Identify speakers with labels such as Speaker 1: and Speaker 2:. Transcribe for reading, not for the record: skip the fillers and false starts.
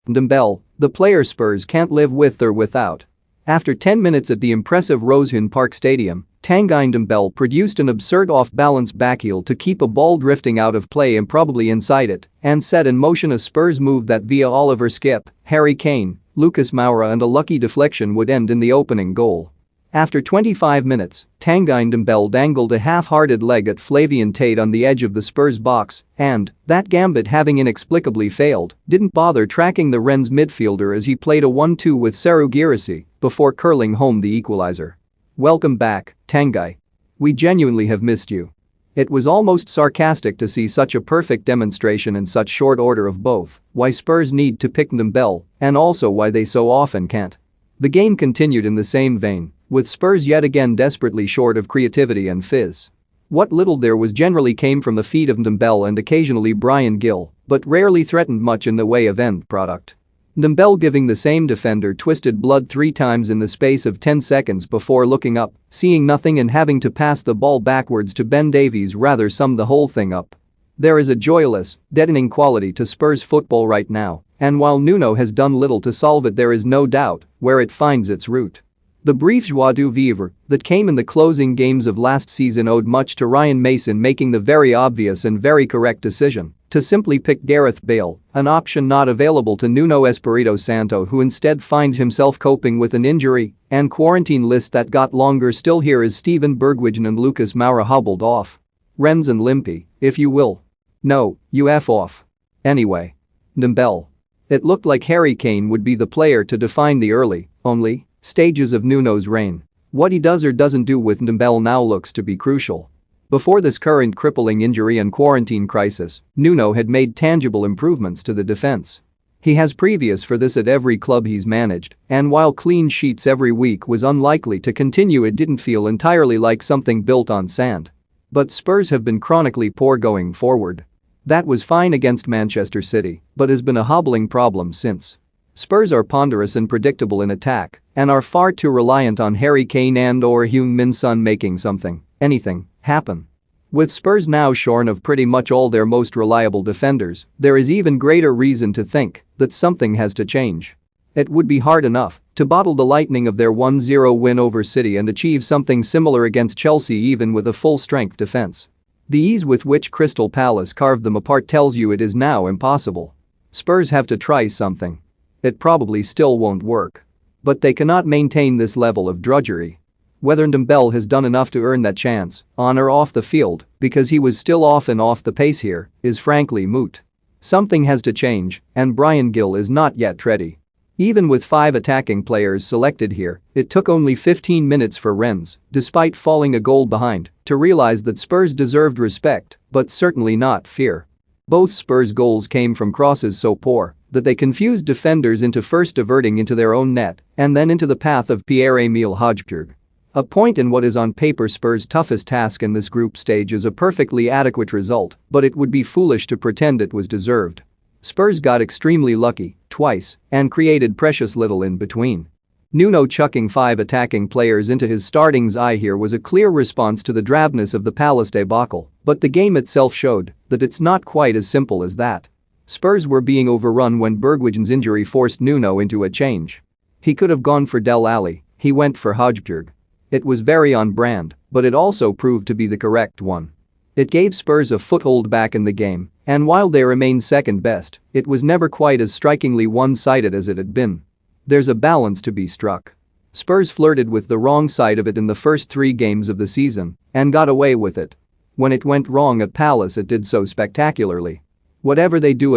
Speaker 1: Ndombele, the player Spurs can't live with or without. After 10 minutes at the impressive Rosehill Park Stadium, Tanguy Ndombele produced an absurd off-balance backheel to keep a ball drifting out of play improbably inside it and set in motion a Spurs move that via Oliver Skipp, Harry Kane, Lucas Moura and a lucky deflection would end in the opening goal. After 25 minutes, Tanguy Ndombele dangled a half-hearted leg at Flavien Tate on the edge of the Spurs box and, that gambit having inexplicably failed, didn't bother tracking the Rennes midfielder as he played a 1-2 with Serhou Guirassy before curling home the equalizer. "Welcome back, Tanguy. We genuinely have missed you." It was almost sarcastic to see such a perfect demonstration in such short order of both why Spurs need to pick Ndombele and also why they so often can't. The game continued in the same vein, with Spurs yet again desperately short of creativity and fizz. What little there was generally came from the feet of Ndombele and occasionally Bryan Gil, but rarely threatened much in the way of end product. Ndombele giving the same defender twisted blood 3 times in the space of 10 seconds before looking up, seeing nothing and having to pass the ball backwards to Ben Davies rather summed the whole thing up. There is a joyless, deadening quality to Spurs football right now, and while Nuno has done little to solve it, there is no doubt where it finds its root. The brief joie de vivre that came in the closing games of last season owed much to Ryan Mason making the very obvious and very correct decision to simply pick Gareth Bale, an option not available to Nuno Espirito Santo, who instead finds himself coping with an injury and quarantine list that got longer still. Here is Steven Bergwijn and Lucas Moura hobbled off. Rennes and Limpy, if you will. No, you F off. Anyway. Ndombele. It looked like Harry Kane would be the player to define the only stages of Nuno's reign. What he does or doesn't do with Ndombele now looks to be crucial. Before this current crippling injury and quarantine crisis, Nuno had made tangible improvements to the defense. He has previous for this at every club he's managed, and while clean sheets every week was unlikely to continue, it didn't feel entirely like something built on sand. But Spurs have been chronically poor going forward. That was fine against Manchester City, but has been a hobbling problem since. Spurs are ponderous and predictable in attack and are far too reliant on Harry Kane and/or Heung-min Son making anything, happen. With Spurs now shorn of pretty much all their most reliable defenders, there is even greater reason to think that something has to change. It would be hard enough to bottle the lightning of their 1-0 win over City and achieve something similar against Chelsea even with a full-strength defense. The ease with which Crystal Palace carved them apart tells you it is now impossible. Spurs have to try something. It probably still won't work. But they cannot maintain this level of drudgery. Whether Ndombele has done enough to earn that chance, on or off the field, because he was still often off the pace here, is frankly moot. Something has to change, and Bryan Gil is not yet ready. Even with 5 attacking players selected here, it took only 15 minutes for Rennes, despite falling a goal behind, to realize that Spurs deserved respect, but certainly not fear. Both Spurs goals came from crosses so poor that they confused defenders into first diverting into their own net and then into the path of Pierre-Emile Højbjerg. A point in what is on paper Spurs' toughest task in this group stage is a perfectly adequate result, but it would be foolish to pretend it was deserved. Spurs got extremely lucky, twice, and created precious little in between. Nuno chucking 5 attacking players into his starting's eye here was a clear response to the drabness of the Palace debacle, but the game itself showed that it's not quite as simple as that. Spurs were being overrun when Bergwijn's injury forced Nuno into a change. He could have gone for Dele Alli, he went for Højbjerg. It was very on brand, but it also proved to be the correct one. It gave Spurs a foothold back in the game, and while they remained second best, it was never quite as strikingly one-sided as it had been. There's a balance to be struck. Spurs flirted with the wrong side of it in the first 3 games of the season and got away with it. When it went wrong at Palace, it did so spectacularly. Whatever they do